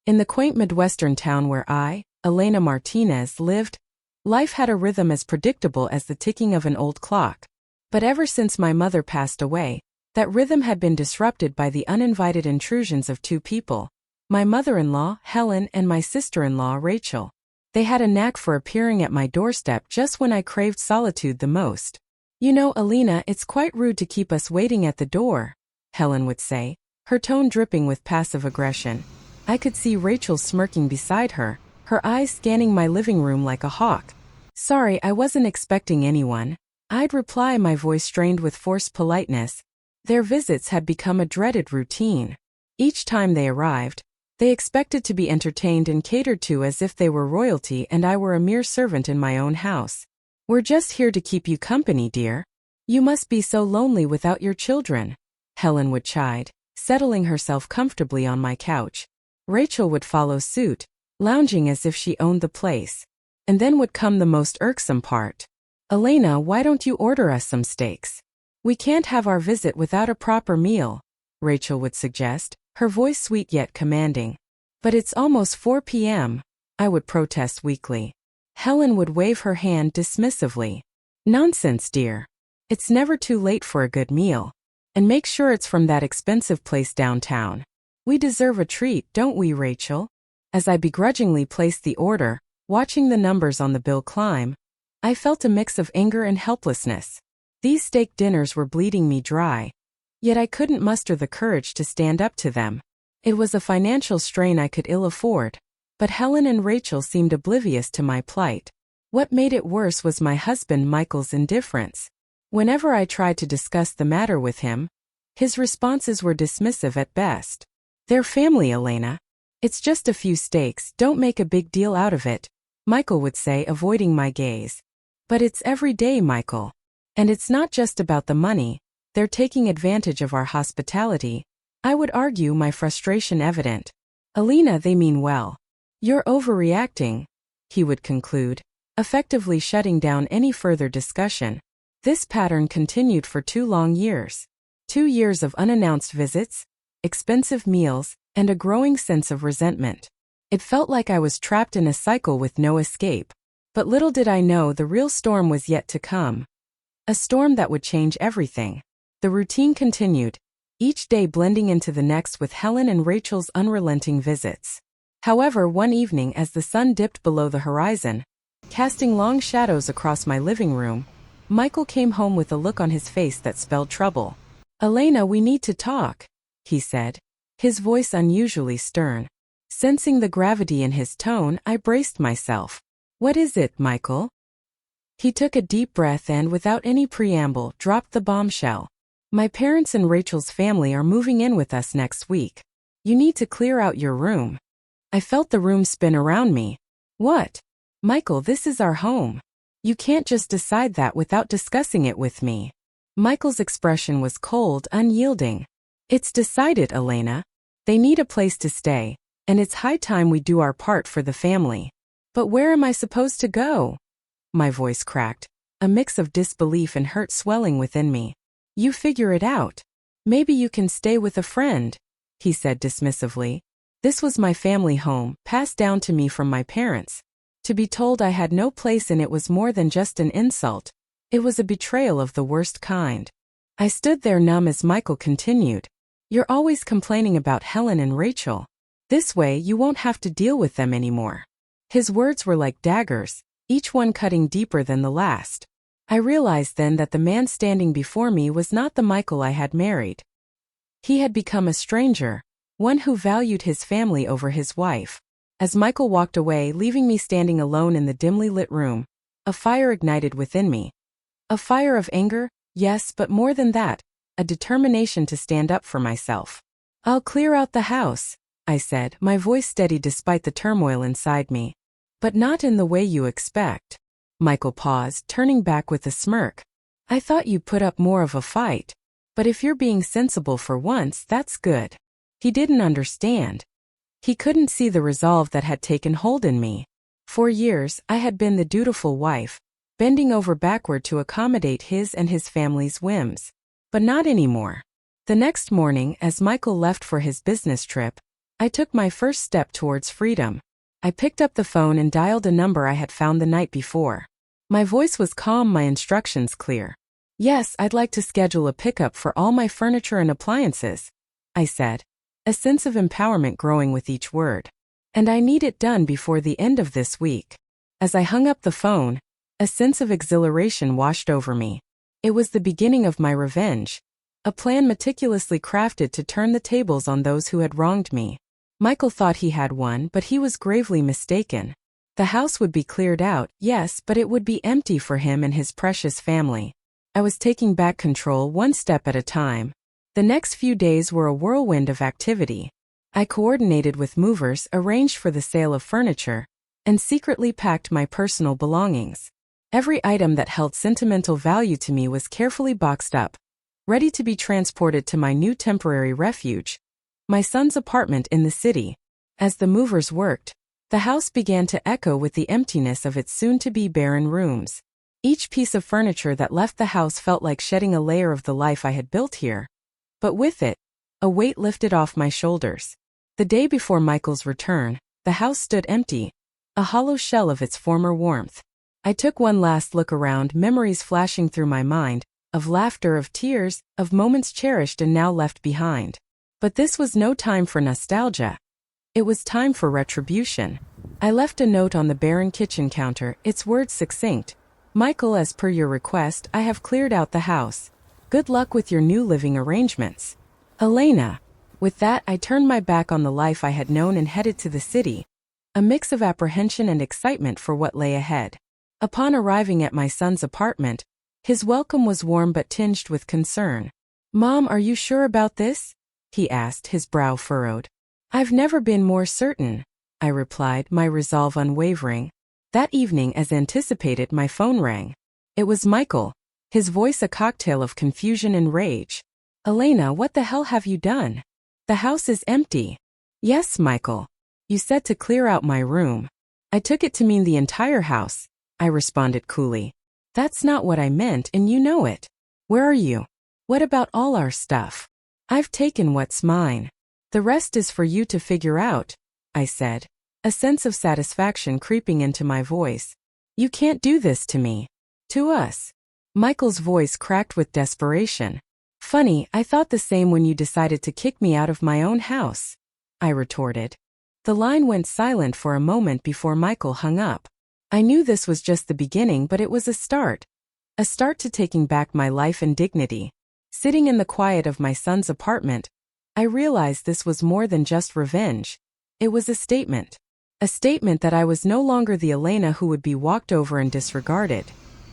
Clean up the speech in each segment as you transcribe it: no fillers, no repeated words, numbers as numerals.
In the quaint Midwestern town where I, Elena Martinez, lived, life had a rhythm as predictable as the ticking of an old clock. But ever since my mother passed away, that rhythm had been disrupted by the uninvited intrusions of two people, my mother-in-law, Helen, and my sister-in-law, Rachel. They had a knack for appearing at my doorstep just when I craved solitude the most. "You know, Elena, it's quite rude to keep us waiting at the door," Helen would say, her tone dripping with passive aggression. I could see Rachel smirking beside her, her eyes scanning my living room like a hawk. "Sorry, I wasn't expecting anyone," I'd reply, my voice strained with forced politeness. Their visits had become a dreaded routine. Each time they arrived, they expected to be entertained and catered to as if they were royalty and I were a mere servant in my own house. "We're just here to keep you company, dear. You must be so lonely without your children," Helen would chide, settling herself comfortably on my couch. Rachel would follow suit, lounging as if she owned the place. And then would come the most irksome part. "Elena, why don't you order us some steaks? We can't have our visit without a proper meal," Rachel would suggest, her voice sweet yet commanding. "But it's almost 4 p.m., I would protest weakly. Helen would wave her hand dismissively. "Nonsense, dear. It's never too late for a good meal. And make sure it's from that expensive place downtown. We deserve a treat, don't we, Rachel?" As I begrudgingly placed the order, watching the numbers on the bill climb, I felt a mix of anger and helplessness. These steak dinners were bleeding me dry. Yet I couldn't muster the courage to stand up to them. It was a financial strain I could ill afford. But Helen and Rachel seemed oblivious to my plight. What made it worse was my husband Michael's indifference. Whenever I tried to discuss the matter with him, his responses were dismissive at best. "They're family, Elena. It's just a few steaks, don't make a big deal out of it," Michael would say, avoiding my gaze. "But it's every day, Michael. And it's not just about the money, they're taking advantage of our hospitality," I would argue, my frustration evident. "Elena, they mean well. You're overreacting," he would conclude, effectively shutting down any further discussion. This pattern continued for 2 long years. 2 years of unannounced visits, expensive meals, and a growing sense of resentment. It felt like I was trapped in a cycle with no escape. But little did I know the real storm was yet to come. A storm that would change everything. The routine continued, each day blending into the next with Helen and Rachel's unrelenting visits. However, one evening as the sun dipped below the horizon, casting long shadows across my living room, Michael came home with a look on his face that spelled trouble. "Elena, we need to talk," he said, his voice unusually stern. Sensing the gravity in his tone, I braced myself. "What is it, Michael?" He took a deep breath and, without any preamble, dropped the bombshell. "My parents and Rachel's family are moving in with us next week. You need to clear out your room." I felt the room spin around me. "What? Michael, this is our home. You can't just decide that without discussing it with me." Michael's expression was cold, unyielding. "It's decided, Elena. They need a place to stay, and it's high time we do our part for the family." "But where am I supposed to go?" My voice cracked, a mix of disbelief and hurt swelling within me. "You figure it out. Maybe you can stay with a friend," he said dismissively. This was my family home, passed down to me from my parents. To be told I had no place in it was more than just an insult. It was a betrayal of the worst kind. I stood there numb as Michael continued. "You're always complaining about Helen and Rachel. This way you won't have to deal with them anymore." His words were like daggers, each one cutting deeper than the last. I realized then that the man standing before me was not the Michael I had married. He had become a stranger, one who valued his family over his wife. As Michael walked away, leaving me standing alone in the dimly lit room, a fire ignited within me. A fire of anger, yes, but more than that, a determination to stand up for myself. "I'll clear out the house," I said, my voice steady despite the turmoil inside me. "But not in the way you expect." Michael paused, turning back with a smirk. "I thought you put up more of a fight. But if you're being sensible for once, that's good." He didn't understand. He couldn't see the resolve that had taken hold in me. For years, I had been the dutiful wife, bending over backward to accommodate his and his family's whims. But not anymore. The next morning, as Michael left for his business trip, I took my first step towards freedom. I picked up the phone and dialed a number I had found the night before. My voice was calm, my instructions clear. "Yes, I'd like to schedule a pickup for all my furniture and appliances," I said, a sense of empowerment growing with each word. "And I need it done before the end of this week." As I hung up the phone, a sense of exhilaration washed over me. It was the beginning of my revenge, a plan meticulously crafted to turn the tables on those who had wronged me. Michael thought he had won, but he was gravely mistaken. The house would be cleared out, yes, but it would be empty for him and his precious family. I was taking back control one step at a time. The next few days were a whirlwind of activity. I coordinated with movers, arranged for the sale of furniture, and secretly packed my personal belongings. Every item that held sentimental value to me was carefully boxed up, ready to be transported to my new temporary refuge, my son's apartment in the city. As the movers worked, the house began to echo with the emptiness of its soon-to-be barren rooms. Each piece of furniture that left the house felt like shedding a layer of the life I had built here. But with it, a weight lifted off my shoulders. The day before Michael's return, the house stood empty, a hollow shell of its former warmth. I took one last look around, memories flashing through my mind, of laughter, of tears, of moments cherished and now left behind. But this was no time for nostalgia. It was time for retribution. I left a note on the barren kitchen counter, its words succinct. "Michael, as per your request, I have cleared out the house. Good luck with your new living arrangements. Elena." With that, I turned my back on the life I had known and headed to the city, a mix of apprehension and excitement for what lay ahead. Upon arriving at my son's apartment, his welcome was warm but tinged with concern. "Mom, are you sure about this?" he asked, his brow furrowed. "I've never been more certain," I replied, my resolve unwavering. That evening, as anticipated, my phone rang. It was Michael, his voice a cocktail of confusion and rage. "Elena, what the hell have you done? The house is empty." "Yes, Michael. You said to clear out my room." "I took it to mean the entire house," I responded coolly. "That's not what I meant, and you know it. Where are you? What about all our stuff?" "I've taken what's mine. The rest is for you to figure out," I said, a sense of satisfaction creeping into my voice. "You can't do this to me. To us." Michael's voice cracked with desperation. "Funny, I thought the same when you decided to kick me out of my own house," I retorted. The line went silent for a moment before Michael hung up. I knew this was just the beginning, but it was a start. A start to taking back my life and dignity. Sitting in the quiet of my son's apartment, I realized this was more than just revenge. It was a statement. A statement that I was no longer the Elena who would be walked over and disregarded.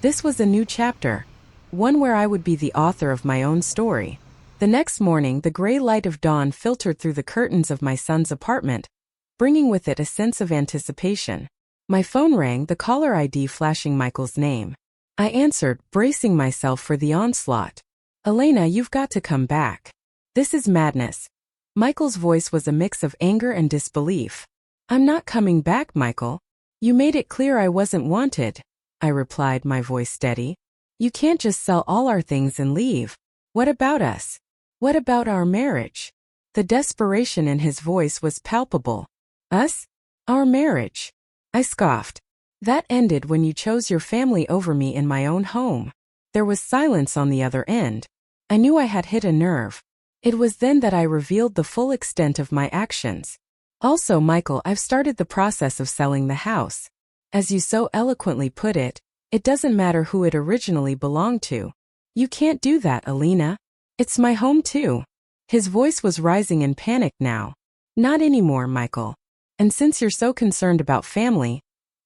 This was a new chapter, one where I would be the author of my own story. The next morning, the gray light of dawn filtered through the curtains of my son's apartment, bringing with it a sense of anticipation. My phone rang, the caller ID flashing Michael's name. I answered, bracing myself for the onslaught. "Elena, you've got to come back. This is madness." Michael's voice was a mix of anger and disbelief. "I'm not coming back, Michael. You made it clear I wasn't wanted," I replied, my voice steady. "You can't just sell all our things and leave. What about us? What about our marriage?" The desperation in his voice was palpable. "Us? Our marriage?" I scoffed. "That ended when you chose your family over me in my own home." There was silence on the other end. I knew I had hit a nerve. It was then that I revealed the full extent of my actions. "Also, Michael, I've started the process of selling the house. As you so eloquently put it, it doesn't matter who it originally belonged to." "You can't do that, Elena. It's my home too." His voice was rising in panic now. "Not anymore, Michael. And since you're so concerned about family,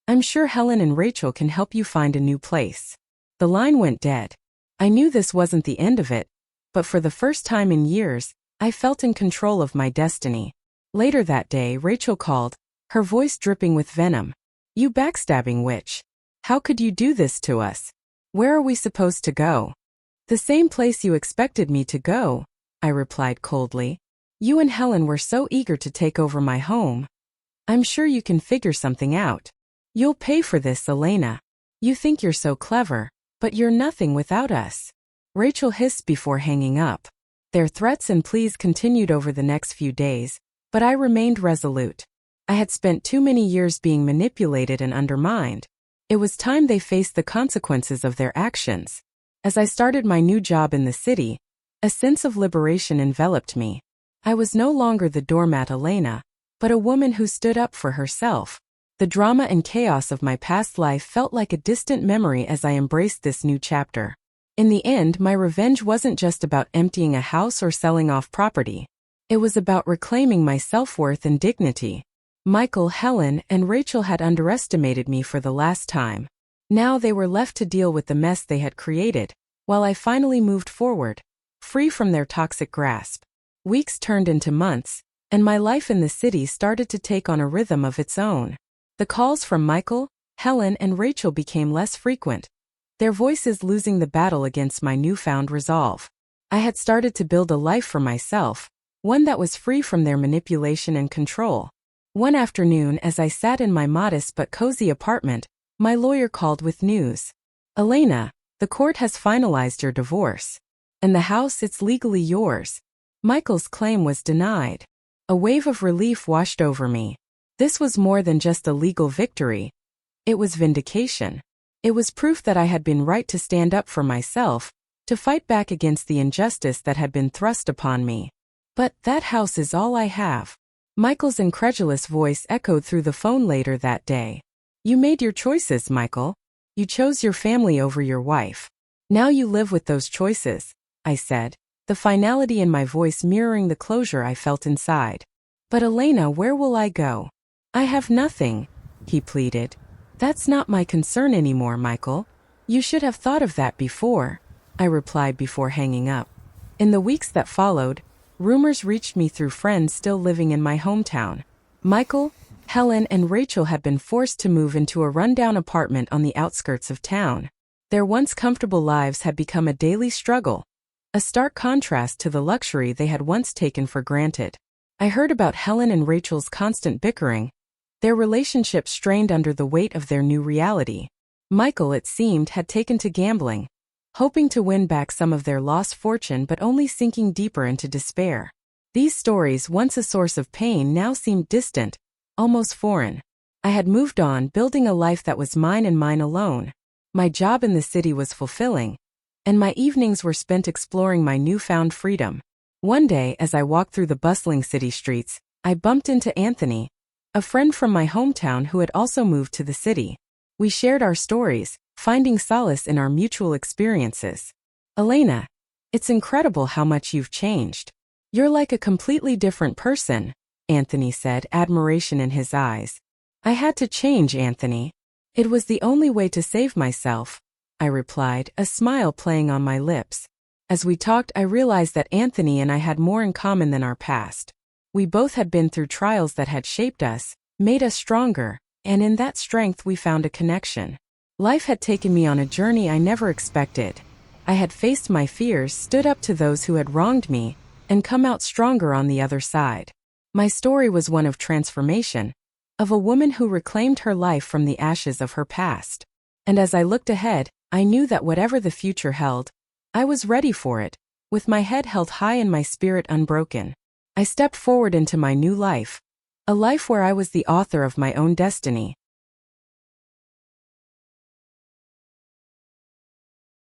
I'm sure Helen and Rachel can help you find a new place." The line went dead. I knew this wasn't the end of it, but for the first time in years, I felt in control of my destiny. Later that day, Rachel called, her voice dripping with venom. "You backstabbing witch. How could you do this to us? Where are we supposed to go?" "The same place you expected me to go," I replied coldly. "You and Helen were so eager to take over my home. I'm sure you can figure something out. You'll pay for this, Elena. You think you're so clever, but you're nothing without us." Rachel hissed before hanging up. Their threats and pleas continued over the next few days, But I remained resolute. I had spent too many years being manipulated and undermined. It was time they faced the consequences of their actions. As I started my new job in the city, a sense of liberation enveloped me. I was no longer the doormat Elena, but a woman who stood up for herself. The drama and chaos of my past life felt like a distant memory as I embraced this new chapter. In the end, my revenge wasn't just about emptying a house or selling off property. It was about reclaiming my self-worth and dignity. Michael, Helen, and Rachel had underestimated me for the last time. Now they were left to deal with the mess they had created, while I finally moved forward, free from their toxic grasp. Weeks turned into months, and my life in the city started to take on a rhythm of its own. The calls from Michael, Helen, and Rachel became less frequent, their voices losing the battle against my newfound resolve. I had started to build a life for myself, one that was free from their manipulation and control. One afternoon, as I sat in my modest but cozy apartment, my lawyer called with news. "Elena, the court has finalized your divorce. And the house, it's legally yours." Michael's claim was denied. A wave of relief washed over me. This was more than just a legal victory. It was vindication. It was proof that I had been right to stand up for myself, to fight back against the injustice that had been thrust upon me. "But that house is all I have." Michael's incredulous voice echoed through the phone later that day. "You made your choices, Michael. You chose your family over your wife. Now you live with those choices," I said, the finality in my voice mirroring the closure I felt inside. "But Elena, where will I go? I have nothing," he pleaded. "That's not my concern anymore, Michael. You should have thought of that before," I replied before hanging up. In the weeks that followed, rumors reached me through friends still living in my hometown. Michael, Helen, and Rachel had been forced to move into a rundown apartment on the outskirts of town. Their once comfortable lives had become a daily struggle, a stark contrast to the luxury they had once taken for granted. I heard about Helen and Rachel's constant bickering, their relationship strained under the weight of their new reality. Michael, it seemed, had taken to gambling, hoping to win back some of their lost fortune but only sinking deeper into despair. These stories, once a source of pain, now seemed distant, almost foreign. I had moved on, building a life that was mine and mine alone. My job in the city was fulfilling, and my evenings were spent exploring my newfound freedom. One day, as I walked through the bustling city streets, I bumped into Anthony, a friend from my hometown who had also moved to the city. We shared our stories, finding solace in our mutual experiences. "Elena, it's incredible how much you've changed. You're like a completely different person," Anthony said, admiration in his eyes. "I had to change, Anthony. It was the only way to save myself," I replied, a smile playing on my lips. As we talked, I realized that Anthony and I had more in common than our past. We both had been through trials that had shaped us, made us stronger, and in that strength we found a connection. Life had taken me on a journey I never expected. I had faced my fears, stood up to those who had wronged me, and come out stronger on the other side. My story was one of transformation, of a woman who reclaimed her life from the ashes of her past. And as I looked ahead, I knew that whatever the future held, I was ready for it, with my head held high and my spirit unbroken. I stepped forward into my new life, a life where I was the author of my own destiny,